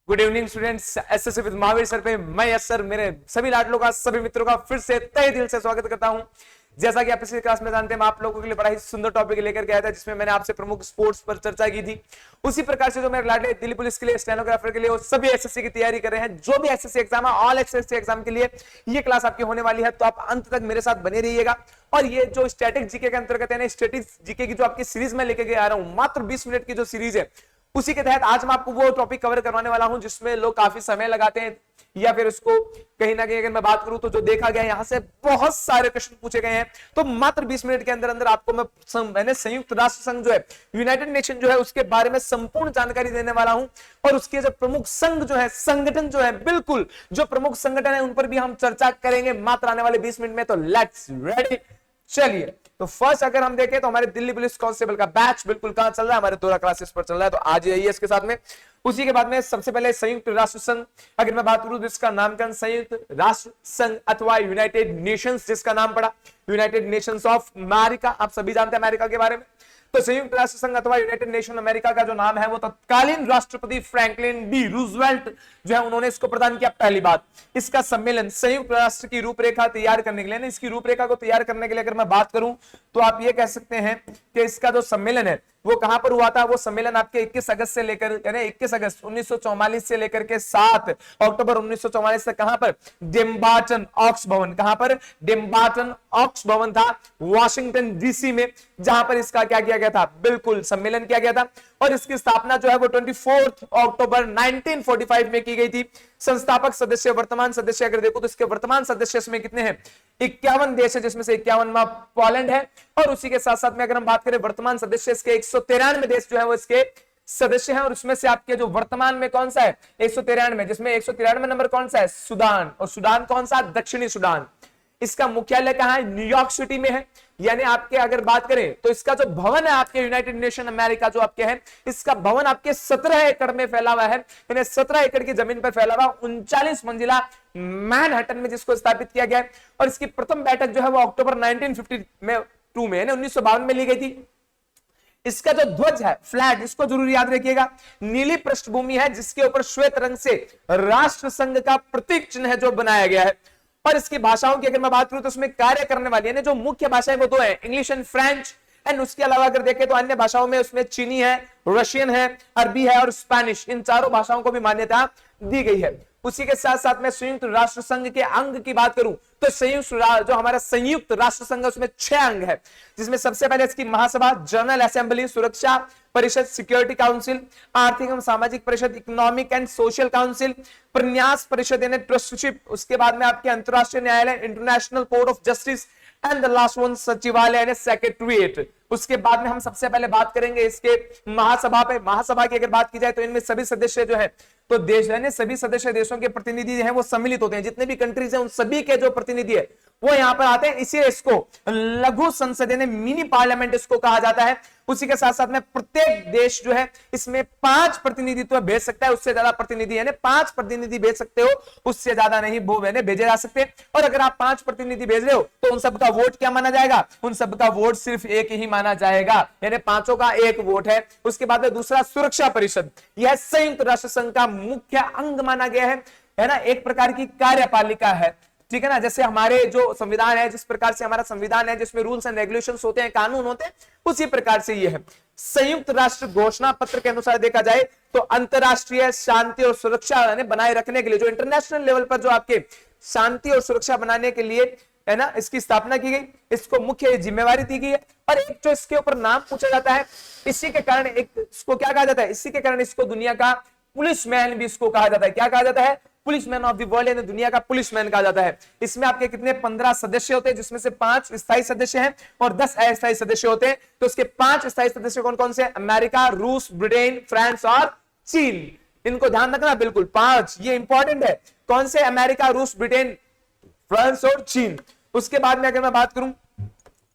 Good evening students, SSC with Mahavir sir पे मैं yes sir मेरे सभी लाडलों का, सभी मित्रों का फिर से तहे दिल से स्वागत करता हूं। जैसा कि आप पिछली क्लास में जानते हैं, मैं आप लोगों के लिए बड़ा ही सुंदर टॉपिक लेकर के आया था, जिसमें मैंने आपसे प्रमुख स्पोर्ट्स पर चर्चा की थी। उसी प्रकार से जो मेरे लाडले दिल्ली पुलिस के लिए, स्टेनोग्राफर के लिए, वो सभी एसएससी की तैयारी कर रहे हैं। जो भी एसएससी एग्जाम है, ऑल एसएससी एग्जाम के लिए ये क्लास आपकी होने वाली है, तो आप अंत तक मेरे साथ बने रहिएगा। और ये जो स्टैटिक जीके के अंतर्गत है, स्टैटिक जीके की जो आपकी सीरीज में लेके आ रहा हूं, मात्र 20 मिनट की जो सीरीज है, उसी के तहत आज मैं आपको वो टॉपिक कवर करवाने वाला हूं जिसमें लोग काफी समय लगाते हैं, या फिर उसको कहीं ना कहीं अगर मैं बात करूं तो जो देखा गया यहां से बहुत सारे प्रश्न पूछे गए हैं। तो मात्र 20 मिनट के अंदर अंदर आपको मैंने संयुक्त राष्ट्र संघ जो है, यूनाइटेड नेशन जो है, उसके बारे में संपूर्ण जानकारी देने वाला हूं। और उसके जो प्रमुख संघ जो है, संगठन जो है, बिल्कुल जो प्रमुख संगठन है, उन पर भी हम चर्चा करेंगे मात्र आने वाले 20 मिनट में। तो लेट्स रेडी, चलिए। तो फर्स्ट अगर हम देखें तो हमारे दिल्ली पुलिस कांस्टेबल का बैच बिल्कुल कहां चल रहा है, हमारे 12 क्लासेस पर चल रहा है, तो आज जाइए इसके साथ में। उसी के बाद में सबसे पहले संयुक्त राष्ट्र संघ, अगर मैं बात करूं तो इसका नामकरण संयुक्त राष्ट्र संघ अथवा यूनाइटेड नेशंस जिसका नाम पड़ा, यूनाइटेड नेशंस ऑफ अमेरिका। आप सभी जानते हैं अमेरिका के बारे में। तो संयुक्त राष्ट्र संघ अथवा यूनाइटेड नेशन अमेरिका का जो नाम है, वो तत्कालीन राष्ट्रपति फ्रैंकलिन डी रूजवेल्ट जो है, उन्होंने इसको प्रदान किया। पहली बात, इसका सम्मेलन संयुक्त राष्ट्र की रूपरेखा तैयार करने के लिए, ना इसकी रूपरेखा को तैयार करने के लिए अगर मैं बात करूं तो आप ये कह सकते हैं कि इसका जो सम्मेलन है वो कहां पर हुआ था। वो सम्मेलन आपके 21 अगस्त से लेकर, यानी 21 अगस्त 1944 से लेकर के 7 अक्टूबर 1944 तक कहां पर, डिम्बार्टन ऑक्स भवन, कहां पर, डिम्बार्टन ऑक्स भवन था वॉशिंगटन डीसी में, जहां पर इसका क्या किया गया था, बिल्कुल सम्मेलन किया गया था। और इसकी स्थापना जो है वो 24 अक्टूबर 1945 में की गई थी। संस्थापक सदस्य, वर्तमान सदस्य अगर देखो तो इसके वर्तमान सदस्य इसमें कितने हैं, 51 देश है, जिसमें से 51वां पोलैंड है। और उसी के साथ साथ में अगर हम बात करें वर्तमान सदस्य, इसके 193 देश जो है वो इसके सदस्य हैं। और उसमें से आपके जो वर्तमान में कौन सा है, 193, जिसमें 193 नंबर कौन सा है, सूडान। और सूडान कौन सा, दक्षिणी सूडान। इसका मुख्यालय कहां है, न्यूयॉर्क सिटी में है। यानी आपके अगर बात करें तो इसका जो भवन है आपके यूनाइटेड नेशन अमेरिका जो आपके है, इसका भवन आपके 17 एकड़ में फैला हुआ है, यानी 17 एकड़ की जमीन पर फैला हुआ, 39 मंजिला मैनहट्टन में जिसको स्थापित किया गया है। और इसकी प्रथम बैठक जो है वो अक्टूबर 1952 में, 1952 में ली गई थी। इसका जो ध्वज है फ्लैग, इसको जरूर याद रखिएगा, नीली पृष्ठभूमि है जिसके ऊपर श्वेत रंग से राष्ट्र संघ का प्रतीक चिन्ह है जो बनाया गया है। और इसकी भाषाओं की अगर मैं बात करूं तो उसमें कार्य करने वाली है जो मुख्य भाषाएं वो दो है, इंग्लिश एंड फ्रेंच। एंड उसके अलावा अगर देखें तो अन्य भाषाओं में उसमें चीनी है, रशियन है, अरबी है और स्पेनिश, इन चारों भाषाओं को भी मान्यता दी गई है। उसी के साथ साथ में संयुक्त राष्ट्र संघ के अंग की बात करूं तो जो हमारा संयुक्त राष्ट्र संघ है उसमें 6 अंग है, जिसमें सबसे पहले इसकी महासभा, जनरल असेंबली, सुरक्षा परिषद, सिक्योरिटी काउंसिल, आर्थिक एवं सामाजिक परिषद, इकोनॉमिक एंड सोशल काउंसिल, प्रन्यास परिषद यानी ट्रस्टीशिप, उसके बाद में आपके अंतरराष्ट्रीय न्यायालय, international court of justice, and the last one सचिवालय यानी सेक्रेटरीट। उसके बाद में हम सबसे पहले बात करेंगे इसके महासभा पे। महासभा की अगर बात की जाए तो इनमें सभी सदस्य जो है, तो देश यानी सभी सदस्य देशों के प्रतिनिधि हैं वो सम्मिलित होते हैं, जितने भी कंट्रीज हैं उन सभी के जो प्रतिनिधि है वो यहां पर आते हैं। इसीलिए इसको लघु संसद यानी मिनी पार्लियामेंट इसको कहा जाता है। उसी के साथ साथ में प्रत्येक देश जो है इसमें 5 प्रतिनिधित्व भेज सकता है, उससे ज्यादा प्रतिनिधि यानी 5 प्रतिनिधि भेज सकते हो, उससे ज्यादा नहीं वो भेजे जा सकते। और अगर आप 5 प्रतिनिधि भेज रहे हो तो उन सबका वोट क्या माना जाएगा, उन सबका वोट सिर्फ एक ही माना जाएगा, यानी 5 का एक वोट है। उसके बाद में दूसरा सुरक्षा परिषद, यह संयुक्त राष्ट्र संघ का मुख्य अंग माना गया है ना, एक प्रकार की कार्यपालिका है, ठीक है ना। जैसे हमारे जो संविधान है, जिस प्रकार से हमारा संविधान है जिसमें रूल्स एंड रेगुलेशंस होते हैं, कानून होते हैं, उसी प्रकार से ये है। संयुक्त राष्ट्र घोषणा पत्र के अनुसार देखा जाए तो अंतरराष्ट्रीय शांति और सुरक्षा बनाए रखने के लिए, जो इंटरनेशनल लेवल पर जो आपके शांति और सुरक्षा बनाने के लिए है ना, इसकी स्थापना की गई, इसको मुख्य जिम्मेवारी दी गई है। और एक जो इसके ऊपर नाम पूछा जाता है, इसी के कारण एक इसको क्या कहा जाता है, इसी के कारण इसको दुनिया का पुलिसमैन भी इसको कहा जाता है। क्या कहा जाता है, पुलिसमैन ऑफ द वर्ल्ड, यानी दुनिया का पुलिसमैन कहा जाता है। इसमें आपके कितने 15 सदस्य होते हैं, जिसमें से 5 स्थायी सदस्य हैं और 10 अस्थायी सदस्य होते हैं। तो इसके 5 स्थायी सदस्य कौन कौन से, अमेरिका, रूस, ब्रिटेन, फ्रांस और चीन। इनको ध्यान रखना, बिल्कुल 5, ये इंपॉर्टेंट है। कौन से, अमेरिका, रूस, ब्रिटेन, फ्रांस और चीन। उसके बाद में अगर मैं बात करूं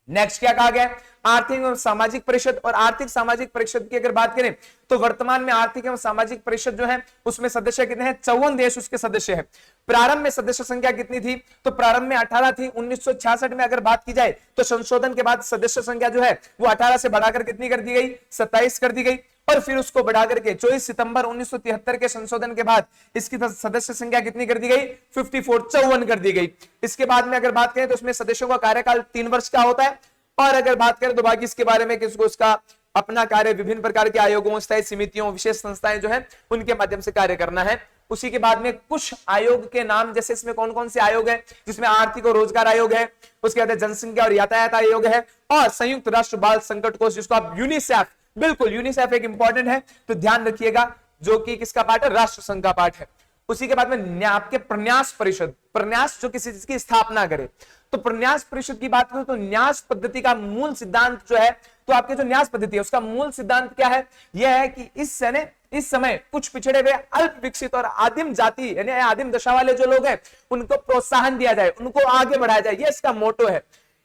नेक्स्ट क्या कहा गया, आर्थिक एवं सामाजिक परिषद। और आर्थिक सामाजिक परिषद की अगर बात करें तो वर्तमान में आर्थिक एवं सामाजिक परिषद जो है उसमें सदस्य कितने हैं, 54 देश उसके सदस्य हैं। प्रारंभ में सदस्य संख्या कितनी थी, तो प्रारंभ में 18 थी। 1966 में अगर बात की जाए तो संशोधन के बाद सदस्य संख्या जो है वो 18 से बढ़ाकर कितनी कर दी गई, 27 कर दी गई। और फिर उसको बढ़ा करके 24 सितंबर 1973 के संशोधन के बाद इसकी सदस्य संख्या कितनी कर दी गई? 54 कर दी गई। इसके बाद में अगर बात करें तो उसमें सदस्यों का कार्यकाल 3 वर्ष का होता है। और अगर बात करें तो बाकी इसके बारे में किसको उसका अपना कार्य विभिन्न प्रकार के आयोगों, स्थायी समितियों, विशेष संस्थाएं जो है उनके माध्यम से कार्य करना है। उसी के बाद में कुछ आयोग के नाम, जैसे इसमें कौन कौन से आयोग है, जिसमें आर्थिक और रोजगार आयोग है, उसके बाद जनसंख्या और यातायात आयोग है, और संयुक्त राष्ट्र बाल संकट कोष जिसको आप यूनिसेफ, बिल्कुल यूनिसेफ एक इंपॉर्टेंट है तो ध्यान रखिएगा, जो कि किसका पार्ट है? राष्ट्र संघ का पार्ट है। उसी के बाद में आपके प्रन्यास परिषद, प्रन्यास जो किसी चीज की स्थापना करे, तो प्रन्यास परिषद की बात करूं तो न्यास पद्धति का मूल सिद्धांत जो है, तो आपके जो न्यास पद्धति है उसका मूल सिद्धांत क्या है? यह है कि इस समय कुछ पिछड़े हुए अल्प विकसित और आदिम जाति यानी आदिम दशा वाले जो लोग हैं उनको प्रोत्साहन दिया जाए, उनको आगे बढ़ाया जाए, ये इसका मोटो है।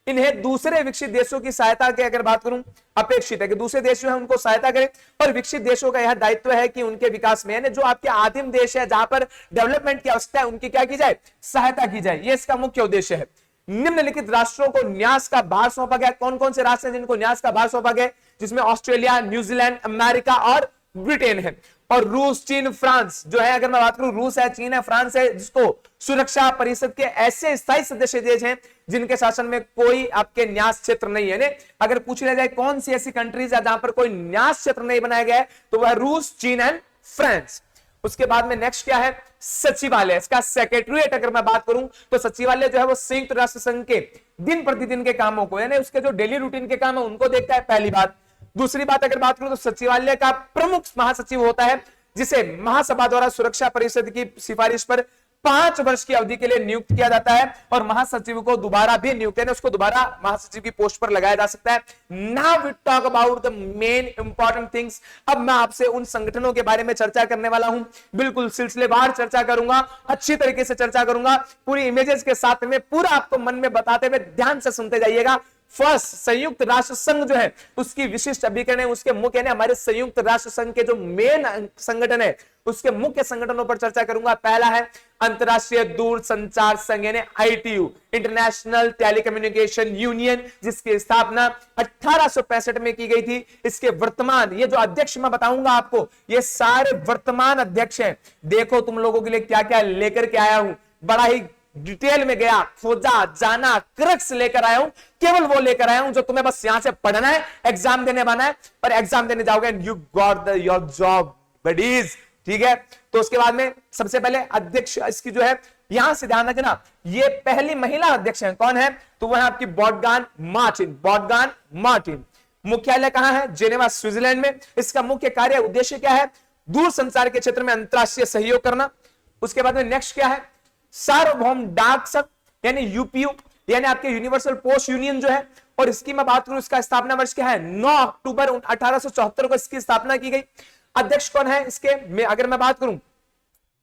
इन्हें दूसरे विकसित देशों की सहायता की अगर बात करूं, अपेक्षित है कि दूसरे देश जो है उनको सहायता करें, और विकसित देशों का यह दायित्व है कि उनके विकास में, यानी जो आपके आदिम देश है जहां पर डेवलपमेंट की आवश्यकता है, उनकी क्या की जाए? सहायता की जाए, ये इसका मुख्य उद्देश्य है। निम्नलिखित राष्ट्रों को न्यास का भार सौंपा गया। कौन कौन से राष्ट्र हैं जिनको न्यास का भार सौंपा गया? जिसमें ऑस्ट्रेलिया, न्यूजीलैंड, अमेरिका और ब्रिटेन है। और रूस, चीन, फ्रांस जो है, अगर मैं बात करूं, रूस है, चीन है, फ्रांस है, जिसको सुरक्षा परिषद के ऐसे स्थायी सदस्य देश हैं जिनके शासन में कोई आपके न्यास क्षेत्र नहीं है। अगर पूछ लिया जाए कौन सी ऐसी कंट्रीज है जहां पर कोई न्यास क्षेत्र नहीं बनाया गया है, तो वह रूस, चीन एंड फ्रांस। उसके बाद में नेक्स्ट क्या है? सचिवालय। इसका सेक्रेटरीट अगर मैं बात करूं तो सचिवालय जो है वो संयुक्त राष्ट्र संघ के दिन प्रतिदिन के कामों को, यानी उसके जो डेली रूटीन के काम है उनको देखता है, पहली बात। दूसरी बात अगर बात करूं तो सचिवालय का प्रमुख महासचिव होता है, जिसे महासभा द्वारा सुरक्षा परिषद की सिफारिश पर 5 वर्ष की अवधि के लिए नियुक्त किया जाता है, और महासचिव को दोबारा भी नियुक्त है, उसको दोबारा महासचिव की पोस्ट पर लगाया जा सकता है। Now we talk about the main important things. अब मैं आपसे उन संगठनों के बारे में चर्चा करने वाला हूं, बिल्कुल सिलसिलेवार चर्चा करूंगा, अच्छी तरीके से चर्चा करूंगा, पूरी इमेजेस के साथ में, पूरा आपको मन में बताते हुए ध्यान से सुनते जाइएगा। फर्स्ट, संयुक्त राष्ट्र संघ जो है उसकी विशिष्ट अभिकरण है, उसके मुख्य यानी हमारे संयुक्त राष्ट्र संघ के जो मेन संगठन है उसके मुख्य संगठनों पर चर्चा करूंगा। पहला है अंतरराष्ट्रीय दूरसंचार संघ यानी ITU, इंटरनेशनल टेलीकम्युनिकेशन यूनियन, जिसकी स्थापना 1865 में की गई थी। इसके वर्तमान ये जो अध्यक्ष मैं बताऊंगा आपको, ये सारे वर्तमान अध्यक्ष हैं। देखो तुम लोगों के लिए क्या क्या लेकर के आया हूं, बड़ा ही डिटेल में गया, खोजा, जाना, क्रक्स लेकर आया हूं, केवल वो लेकर आया हूं जो तुम्हें बस यहां से पढ़ना है, एग्जाम देने बना है, और एग्जाम देने जाओगे and you got your job buddies. ठीक है, तो उसके बाद में सबसे पहले अध्यक्ष इसकी जो है, यहां से ध्यान रखना, ये पहली महिला अध्यक्ष है। कौन है? तो वह आपकी बोर्टगान मार्टिन, बोर्टगान मार्टिन। मुख्यालय कहां है? जेनेवा, स्विट्जरलैंड में। इसका मुख्य कार्य उद्देश्य क्या है? दूर संचार के क्षेत्र में अंतरराष्ट्रीय सहयोग करना। उसके बाद में नेक्स्ट क्या है? सार्वभौम डाक संघ यानी UPU, यानी आपके यूनिवर्सल पोस्ट यूनियन जो है, और इसकी मैं बात करूं, इसका स्थापना वर्ष क्या है? 9 अक्टूबर 1874 को इसकी स्थापना की गई। अध्यक्ष कौन है इसके? अगर मैं बात करूं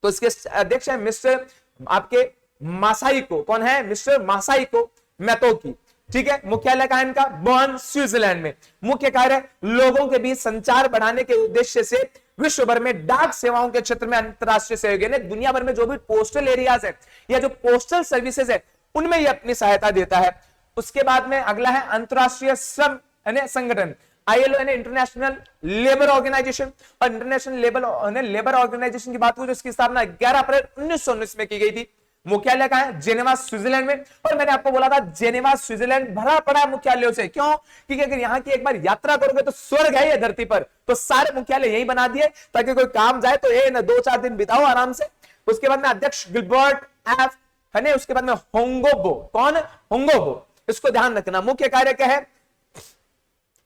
तो इसके अध्यक्ष है मिस्टर आपके मासाइको। कौन है? मिस्टर मासाइको मैतोकी। ठीक है, मुख्यालय कहां है इनका? बर्न, स्विट्जरलैंड में। मुख्य कार्य लोगों के बीच संचार बढ़ाने के उद्देश्य से विश्व भर में डाक सेवाओं के क्षेत्र में अंतरराष्ट्रीय सहयोग, यानी दुनिया भर में जो भी पोस्टल एरियाज है या जो पोस्टल सर्विसेज है उनमें ये अपनी सहायता देता है। उसके बाद में अगला है अंतरराष्ट्रीय श्रम संगठन, ILO यानी इंटरनेशनल लेबर ऑर्गेनाइजेशन। और इंटरनेशनल लेबर ऑर्गेनाइजेशन की बात करूं तो इसकी स्थापना 11 अप्रैल 1919 में की गई थी। मुख्यालय कहां है? जेनेवा, स्विट्जरलैंड में। और मैंने आपको बोला था जेनेवा स्विट्जरलैंड भरा पड़ा है मुख्यालयों से। क्यों? क्योंकि अगर यहाँ की एक बार यात्रा करोगे तो स्वर्ग है ये धरती पर, तो सारे मुख्यालय यही बना दिए ताकि कोई काम जाए तो ये ना 2-4 दिन बिताओ आराम से। उसके बाद में अध्यक्ष गिलबर्ट एफ है, उसके बाद में होंगोबो। कौन? होंगोबो, इसको ध्यान रखना। मुख्य कार्य क्या है?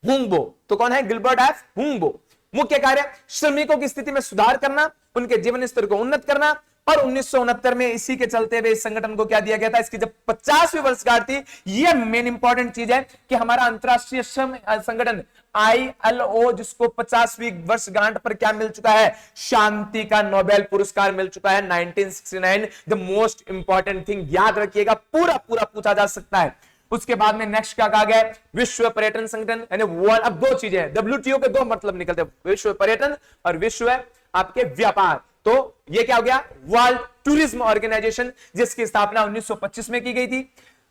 हुंगबो। तो कौन है? Gilbert F Houngbo. मुख्य कार्य श्रमिकों की स्थिति में सुधार करना, उनके जीवन स्तर को उन्नत करना। और 1969 में इसी के चलते हुए इस संगठन को क्या दिया गया था? इसकी जब 50वीं वर्षगांठ थी, यह मेन इंपॉर्टेंट चीज है कि हमारा अंतरराष्ट्रीय श्रम संगठन ILO, जिसको 50वीं वर्षगांठ पर क्या मिल चुका है? शांति का नोबेल पुरस्कार मिल चुका है 1969। द मोस्ट इंपॉर्टेंट थिंग याद रखिएगा, पूरा पूछा जा सकता है। उसके बाद में नेक्स्ट क्या कहा गया? विश्व पर्यटन संगठन यानी वर्ल्ड। अब दो चीजें हैं, WTO के दो मतलब निकलते हैं, विश्व पर्यटन और विश्व आपके व्यापार। तो ये क्या हो गया? वर्ल्ड टूरिज्म ऑर्गेनाइजेशन, जिसकी स्थापना 1925 में की गई थी।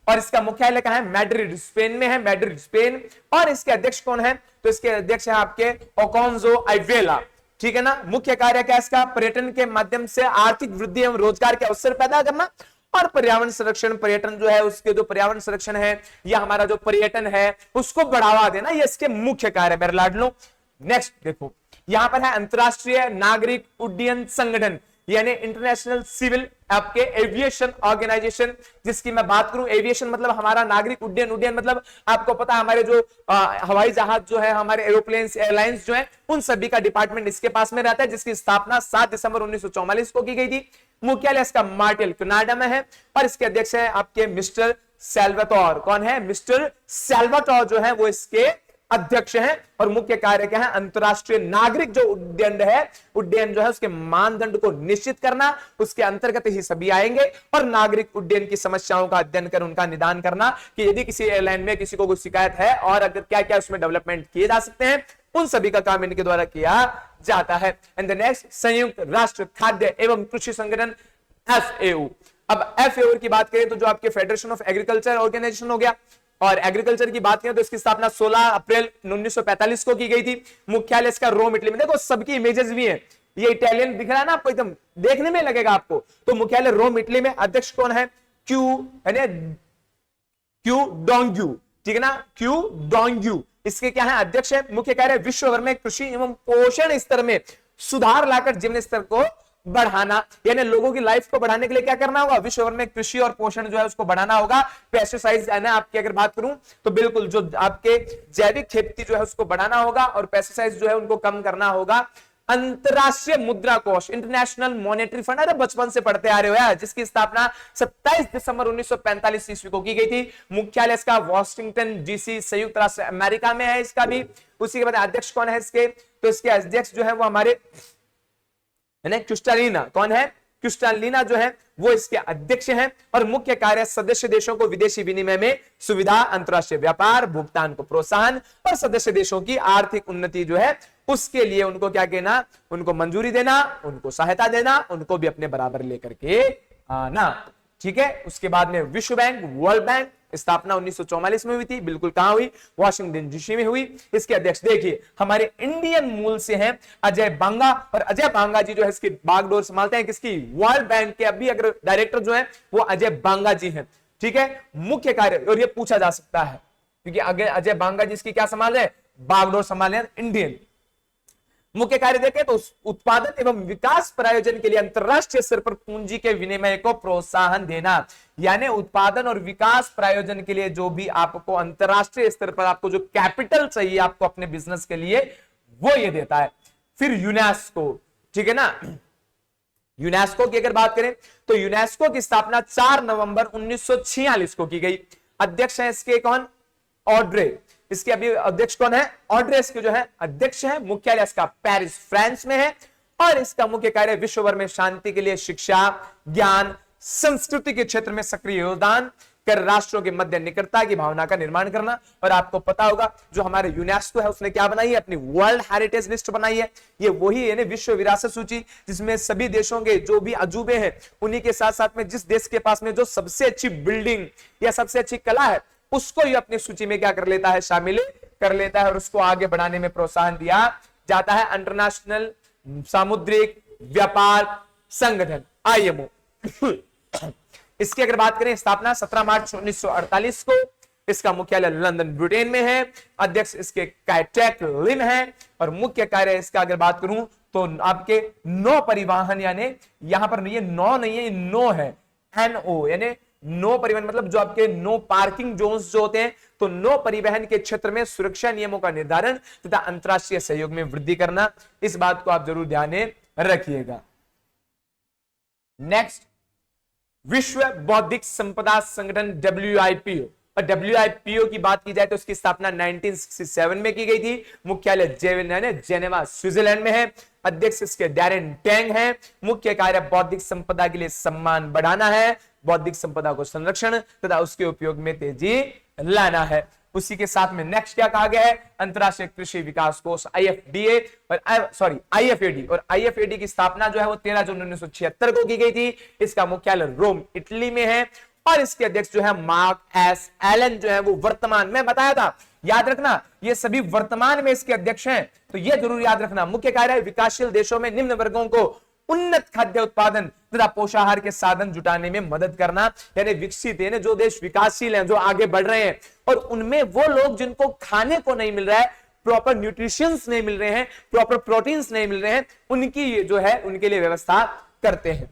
और इसका मुख्यालय कहां है? मैड्रिड, स्पेन में है, मैड्रिड स्पेन। और इसके अध्यक्ष कौन है? तो इसके अध्यक्ष है आपके ओकोंजो इवेला, ठीक है ना। मुख्य कार्य क्या है इसका? पर्यटन के माध्यम से आर्थिक वृद्धि एवं रोजगार के अवसर पैदा करना और पर्यावरण संरक्षण, पर्यटन जो है उसके जो पर्यावरण संरक्षण है या हमारा जो पर्यटन है उसको बढ़ावा देना, ये इसके मुख्य कार्य है मेरे लाडलो। नेक्स्ट देखो, यहां पर है अंतरराष्ट्रीय नागरिक उड्डयन संगठन, यानी इंटरनेशनल सिविल आपके एविएशन ऑर्गेनाइजेशन, जिसकी मैं बात करूं, एविएशन मतलब हमारा नागरिक उड्डयन, उड्डयन मतलब आपको पता है हमारे जो हवाई जहाज जो है, हमारे एरोप्लेन एयरलाइंस जो है, उन सभी का डिपार्टमेंट इसके पास में रहता है, जिसकी स्थापना 7 दिसंबर 1944 को की गई थी। मुख्यालय इसका मार्टेल कनाडा में है और इसके अध्यक्ष है आपके मिस्टर सैल्वाटोर। कौन है? मिस्टर सैल्वाटोर जो है वो इसके अध्यक्ष हैं। और मुख्य कार्य क्या है? अंतरराष्ट्रीय नागरिक जो उड्डयन है, उड्डयन जो है उसके मानदंड को निश्चित करना, उसके अंतर्गत ही सभी आएंगे, और नागरिक उड्डयन की समस्याओं का अध्ययन कर उनका निदान करना कि यदि किसी एयरलाइन में किसी को कोई शिकायत है और अगर क्या क्या उसमें डेवलपमेंट किए जा सकते हैं, उन सभी का काम इनके द्वारा किया जाता है। एंड द नेक्स्ट, संयुक्त राष्ट्र खाद्य एवं कृषि संगठन FAO। अब FAO की बात करें तो जो आपके फेडरेशन ऑफ एग्रीकल्चर ऑर्गेनाइजेशन हो गया, और एग्रीकल्चर की बात करें तो इसकी स्थापना 16 अप्रैल 1945 को की गई थी। मुख्यालय इसका रोम इटली में। देखो सबकी इमेजेस भी हैं, ये इटालियन दिख रहा है ना आपको, एकदम देखने में लगेगा आपको। तो मुख्यालय रोम इटली में। अध्यक्ष कौन है? क्यू डोंग्यू, ठीक है ना, क्यू डोंग्यू इसके क्या है? अध्यक्ष है। मुख्य कार्य विश्व भर में कृषि एवं पोषण स्तर में सुधार लाकर जीवन स्तर को बढ़ाना, यानी लोगों की लाइफ को बढ़ाने के लिए क्या करना होगा? विश्व भर में कृषि और पोषण जो है उसको बढ़ाना होगा। पेस्टिसाइड्स है ना आपकी अगर बात करूं तो बिल्कुल जो आपके जैविक खेती जो है उसको बढ़ाना होगा और पेस्टिसाइड्स जो है उनको कम करना होगा। अंतरराष्ट्रीय मुद्रा कोष, इंटरनेशनल मॉनेटरी फंड, अरे बचपन से पढ़ते आ रहे हो यार, जिसकी स्थापना 27 दिसंबर 1945 ईस्वी को की गई थी। मुख्यालय इसका वॉशिंगटन DC, संयुक्त राष्ट्र अमेरिका में है इसका भी। उसी के बाद अध्यक्ष कौन है इसके? तो इसके अध्यक्ष जो है वो हमारे क्रिस्टालिना। कौन है? क्रिस्टालिना जो है वो इसके अध्यक्ष हैं। और मुख्य कार्य सदस्य देशों को विदेशी विनिमय में सुविधा, अंतरराष्ट्रीय व्यापार, भुगतान को प्रोत्साहन और सदस्य देशों की आर्थिक उन्नति जो है उसके लिए उनको क्या कहना? उनको मंजूरी देना, उनको सहायता देना, उनको भी अपने बराबर लेकर के आना, ठीक है। उसके बाद में विश्व बैंक, वर्ल्ड बैंक स्थापना 1944 में हुई थी। बिल्कुल कहां हुई? वॉशिंगटन DC में हुई। इसके अध्यक्ष देखिए हमारे इंडियन मूल से हैं अजय बांगा, और अजय बांगा जी जो है इसकी बागडोर संभालते हैं किसकी? वर्ल्ड बैंक के अभी अगर डायरेक्टर जो है वो अजय बांगा जी हैं, ठीक है। मुख्य कार्य, और ये पूछा जा सकता है क्योंकि अगर अजय बांगा जी इसकी क्या संभाल रहे? बागडोर संभाल रहे हैं इंडियन। मुख्य कार्य देखें तो उत्पादन एवं विकास प्रायोजन के लिए अंतरराष्ट्रीय स्तर पर पूंजी के विनिमय को प्रोत्साहन देना, यानी उत्पादन और विकास प्रायोजन के लिए जो भी आपको अंतरराष्ट्रीय स्तर पर आपको जो कैपिटल चाहिए आपको अपने बिजनेस के लिए, वो ये देता है। फिर यूनेस्को, ठीक है ना। यूनेस्को की अगर बात करें तो यूनेस्को की स्थापना 4 नवंबर 1946 को की गई। अध्यक्ष है इसके कौन? ऑड्रे। इसके अभी अध्यक्ष कौन है? ऑड्रे इसके जो है अध्यक्ष है। मुख्यालय इसका पेरिस, फ्रांस में है। और इसका मुख्य कार्य विश्व भर में शांति के लिए शिक्षा, ज्ञान, संस्कृति के क्षेत्र में सक्रिय योगदान कर राष्ट्रों के मध्य निकटता की भावना का निर्माण करना। और आपको पता होगा जो हमारे यूनेस्को है उसने क्या बनाई है? अपनी वर्ल्ड हेरिटेज लिस्ट बनाई है। ये वही है विश्व विरासत सूची, जिसमें सभी देशों के जो भी अजूबे हैं उन्हीं के साथ साथ में जिस देश के पास में जो सबसे अच्छी बिल्डिंग या सबसे अच्छी कला है उसको ये अपनी सूची में क्या कर लेता है? शामिल कर लेता है, और उसको आगे बढ़ाने में प्रोत्साहन दिया जाता है। इंटरनेशनल सामुद्रिक व्यापार संगठन IMO इसकी अगर बात करें स्थापना 17 मार्च 1948 को। इसका मुख्यालय लंदन ब्रिटेन में है। अध्यक्ष इसके काइटेक लिम है। और मुख्य कार्य इसका अगर बात करूं तो आपके नौ परिवहन, यानी यहां पर ये नौ नहीं है, नो है, NO, यानी नो परिवहन मतलब जो आपके नो पार्किंग जोन्स जो होते हैं, तो नो परिवहन के क्षेत्र में सुरक्षा नियमों का निर्धारण तथा अंतरराष्ट्रीय सहयोग में वृद्धि करना। इस बात को आप जरूर ध्यान में रखिएगा। नेक्स्ट, विश्व बौद्धिक संपदा संगठन WIPO। और WIPO की बात की जाए तो उसकी स्थापना 1967 में की गई थी। मुख्यालय जेनेवा, स्विट्जरलैंड में है। अध्यक्ष इसके डैरेन टैंग हैं। मुख्य कार्य बौद्धिक संपदा के लिए सम्मान बढ़ाना है, बौद्धिक संपदा को संरक्षण तथा उसके उपयोग में तेजी लाना है। उसी के साथ में नेक्स्ट क्या कहा गया है? अंतरराष्ट्रीय कृषि विकास कोष IFAD। और IFAD की स्थापना जो है वो 13 जून 1976 को की गई थी। इसका मुख्यालय रोम, इटली में है। और इसके अध्यक्ष जो है मार्क एस एलन जो है वो वर्तमान में बताया था। याद रखना ये सभी वर्तमान में इसके अध्यक्ष हैं, तो ये जरूर याद रखना। मुख्य कार्य विकासशील देशों में निम्न वर्गों को उन्नत खाद्य उत्पादन तथा पोषाहार के साधन जुटाने में मदद करना, यानी विकसित यानी जो देश विकासशील हैं, जो आगे बढ़ रहे हैं, और उनमें वो लोग जिनको खाने को नहीं मिल रहा है, प्रॉपर न्यूट्रिशंस नहीं मिल रहे हैं, प्रॉपर प्रोटीन्स नहीं मिल रहे हैं, उनकी जो है उनके लिए व्यवस्था करते हैं।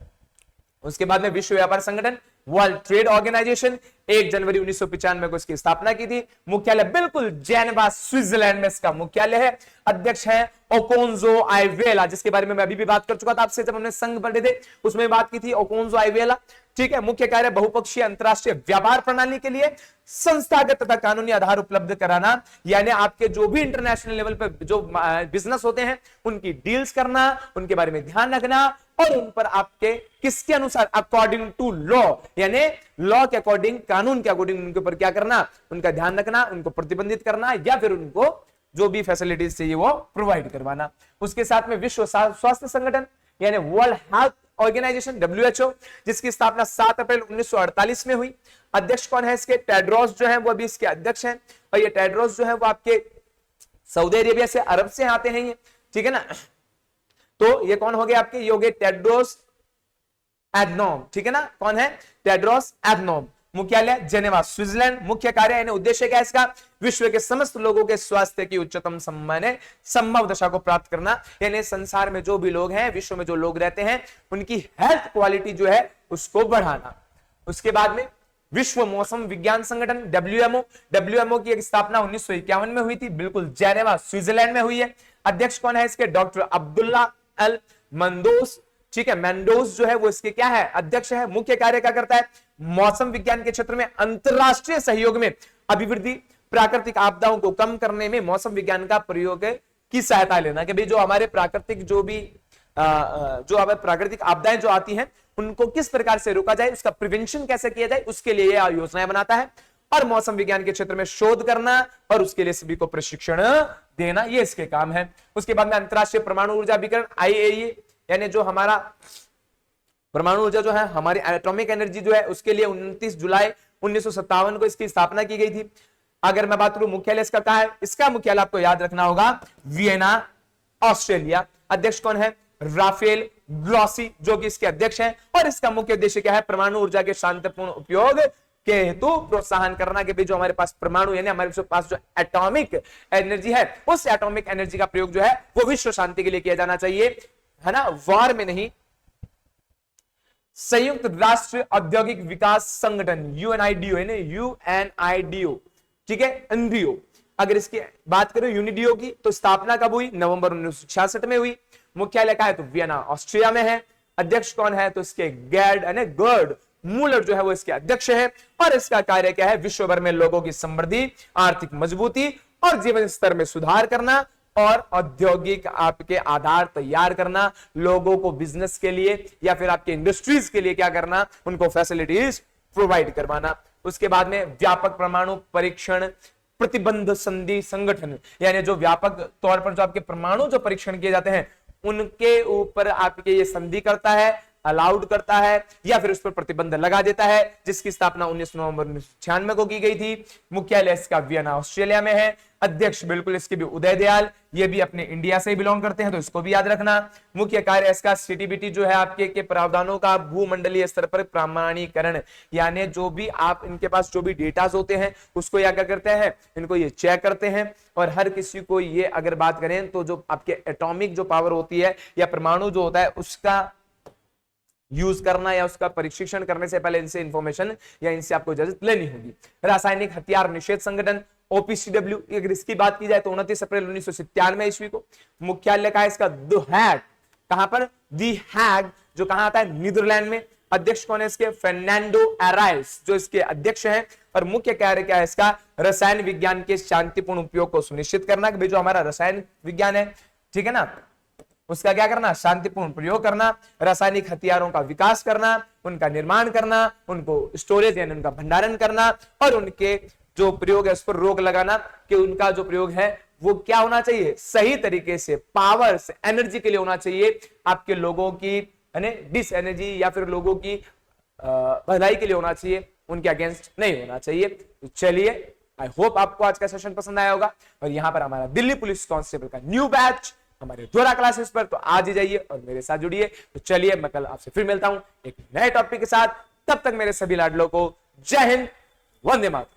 उसके बाद में विश्व व्यापार संगठन वर्ल्ड ट्रेड ऑर्गेनाइजेशन 1 जनवरी 1995 को इसकी स्थापना की थी। मुख्यालय बिल्कुल जेनेवा स्विट्जरलैंड में इसका मुख्यालय है। अध्यक्ष है ओकोंजो आइवेला, जिसके बारे में मैं अभी भी बात कर चुका था आपसे जब हमने संघ पढ़े थे, उसमें बात की थी ओकोंजो आइवेला। ठीक है, मुख्य कार्य बहुपक्षीय अंतरराष्ट्रीय व्यापार प्रणाली के लिए संस्थागत तथा कानूनी आधार उपलब्ध कराना, यानी आपके जो भी इंटरनेशनल लेवल पे जो बिजनेस होते हैं उनकी डील्स करना, उनके बारे में ध्यान रखना, और उन पर आपके किसके अनुसार, अकॉर्डिंग टू लॉ, यानी लॉ के अकॉर्डिंग, कानून के अकॉर्डिंग उनके ऊपर क्या करना, उनका ध्यान रखना, उनको प्रतिबंधित करना, या फिर उनको जो भी फैसिलिटीज चाहिए वो प्रोवाइड करवाना। उसके साथ में विश्व स्वास्थ्य संगठन यानी वर्ल्ड हेल्थ ऑर्गेनाइजेशन WHO, जिसकी स्थापना 7 अप्रैल 1948 में हुई। अध्यक्ष कौन है इसके, टेड्रोस जो है वो अभी इसके अध्यक्ष हैं, और ये टेड्रोस जो है वो आपके सऊदी अरेबिया से, अरब से आते हैं ये, ठीक है ना। तो ये कौन हो गए आपके, ये हो गए टेड्रोस एडनॉम, ठीक है ना, कौन है, टेड्रोस एडनॉम। मुख्यालय जेनेवा स्विट्जरलैंड। मुख्य कार्य यानी उद्देश्य क्या है इसका, विश्व के समस्त लोगों के स्वास्थ्य की उच्चतम संभव दशा को प्राप्त करना, यानी संसार में जो भी लोग हैं, विश्व में जो लोग रहते हैं, उनकी हेल्थ क्वालिटी जो है उसको बढ़ाना। उसके बाद में विश्व मौसम विज्ञान संगठन WMO की एक स्थापना 1951 में हुई थी, बिल्कुल जेनेवा स्विट्जरलैंड में हुई है। अध्यक्ष कौन है इसके, डॉक्टर अब्दुल्ला अल मंदोस, ठीक है, मेंडोज जो है वो इसके क्या है, अध्यक्ष है। मुख्य कार्य क्या करता है, मौसम विज्ञान के क्षेत्र में अंतरराष्ट्रीय सहयोग में अभिवृद्धि, प्राकृतिक आपदाओं को कम करने में मौसम विज्ञान का प्रयोग की सहायता लेना, कि भाई जो हमारे प्राकृतिक जो हमारे प्राकृतिक आपदाएं जो आती हैं उनको किस प्रकार से रोका जाए, उसका प्रिवेंशन कैसे किया जाए, उसके लिए यह योजनाएं बनाता है। और मौसम विज्ञान के क्षेत्र में शोध करना और उसके लिए सभी को प्रशिक्षण देना, ये इसके काम है। उसके बाद में अंतरराष्ट्रीय परमाणु ऊर्जा अभिकरण IAEA, यानी जो हमारा परमाणु ऊर्जा जो है, हमारी एटॉमिक एनर्जी जो है, उसके लिए 29 जुलाई 1957 को इसकी स्थापना की गई थी। अगर मैं बात करूं मुख्यालय इसका कहां है, इसका मुख्यालय आपको याद रखना होगा वियना ऑस्ट्रेलिया। अध्यक्ष कौन है, राफेल ग्रॉसी, जो कि इसके अध्यक्ष हैं। और इसका मुख्य उद्देश्य क्या है, परमाणु ऊर्जा के शांतिपूर्ण उपयोग के हेतु प्रोत्साहन करना, कि भाई जो हमारे पास परमाणु यानी हमारे पास जो एटॉमिक एनर्जी है, उस एटॉमिक एनर्जी का प्रयोग जो है वो विश्व शांति के लिए किया जाना चाहिए, है ना, वार में नहीं। संयुक्त राष्ट्र औद्योगिक विकास संगठन UNIDO, ठीक है, एनडीओ। अगर इसकी बात करें यूनिडियो की, तो स्थापना कब हुई, नवंबर 1966 में हुई। मुख्यालय का है तो वियना ऑस्ट्रिया में है। अध्यक्ष कौन है, तो इसके गर्ड मूलर जो है वो इसके अध्यक्ष है। और इसका कार्य क्या है, विश्व भर में लोगों की समृद्धि, आर्थिक मजबूती और जीवन स्तर में सुधार करना, और औद्योगिक आपके आधार तैयार करना, लोगों को बिजनेस के लिए या फिर आपके इंडस्ट्रीज के लिए क्या करना, उनको फैसिलिटीज प्रोवाइड करवाना। उसके बाद में व्यापक परमाणु परीक्षण प्रतिबंध संधि संगठन, यानी जो व्यापक तौर पर जो आपके परमाणु जो परीक्षण किए जाते हैं उनके ऊपर आपके ये संधि करता है, अलाउड करता है, या फिर उस पर प्रतिबंध लगा देता है, जिसकी स्थापना 19 नवंबर 1996 को की गई थी। मुख्यालय इसका वियना ऑस्ट्रेलिया में है। अध्यक्ष बिल्कुल इसके भी उदय दयाल, ये भी अपने इंडिया से बिलोंग करते हैं, तो इसको भी याद रखना। मुख्य कार्य इसका CTBT जो है आपके के प्रावधानों का भूमंडलीय स्तर पर प्रमाणीकरण, यानी जो भी आप इनके पास जो भी डेटास होते हैं उसको क्या करते हैं, इनको ये चेक करते हैं। और हर किसी को ये अगर बात करें तो जो आपके एटॉमिक जो पावर होती है या परमाणु जो होता है उसका यूज करना या उसका परीक्षण करने से पहले इनसे इंफॉर्मेशन या इनसे आपको इजाजत लेनी होगी। रासायनिक हथियार निषेध संगठन OPCW, अगर इसकी बात की जाए तो 29 अप्रैल 1997 ईस्वी को। मुख्यालय का है इसका द हैग, कहां पर, दी हैग, जो कहां आता है, नीदरलैंड में। अध्यक्ष कौन है इसके, फर्नांडो अराइस, जो इसके अध्यक्ष हैं। और मुख्य कार्य क्या है इसका, रसायन विज्ञान के शांतिपूर्ण उपयोग को सुनिश्चित करना, कि जो हमारा रसायन विज्ञान है, ठीक है ना, उसका क्या करना, शांतिपूर्ण प्रयोग करना, रासायनिक हथियारों का विकास करना, उनका निर्माण करना, उनको स्टोरेज यानी उनका भंडारण करना, और उनके जो प्रयोग है उस पर रोक लगाना, कि उनका जो प्रयोग है वो क्या होना चाहिए, सही तरीके से पावर से एनर्जी के लिए होना चाहिए, आपके लोगों की डिस एनर्जी या फिर लोगों की भलाई के लिए होना चाहिए, उनके अगेंस्ट नहीं होना चाहिए। तो चलिए, आई होप आपको आज का सेशन पसंद आया होगा। और यहां पर हमारा दिल्ली पुलिस कांस्टेबल का न्यू बैच हमारे दोहरा क्लासेस पर, तो आज ही जाइए और मेरे साथ जुड़िए। तो चलिए, मैं कल आपसे फिर मिलता हूं एक नए टॉपिक के साथ। तब तक मेरे सभी लाडलों को जय हिंद, वंदे मातरम।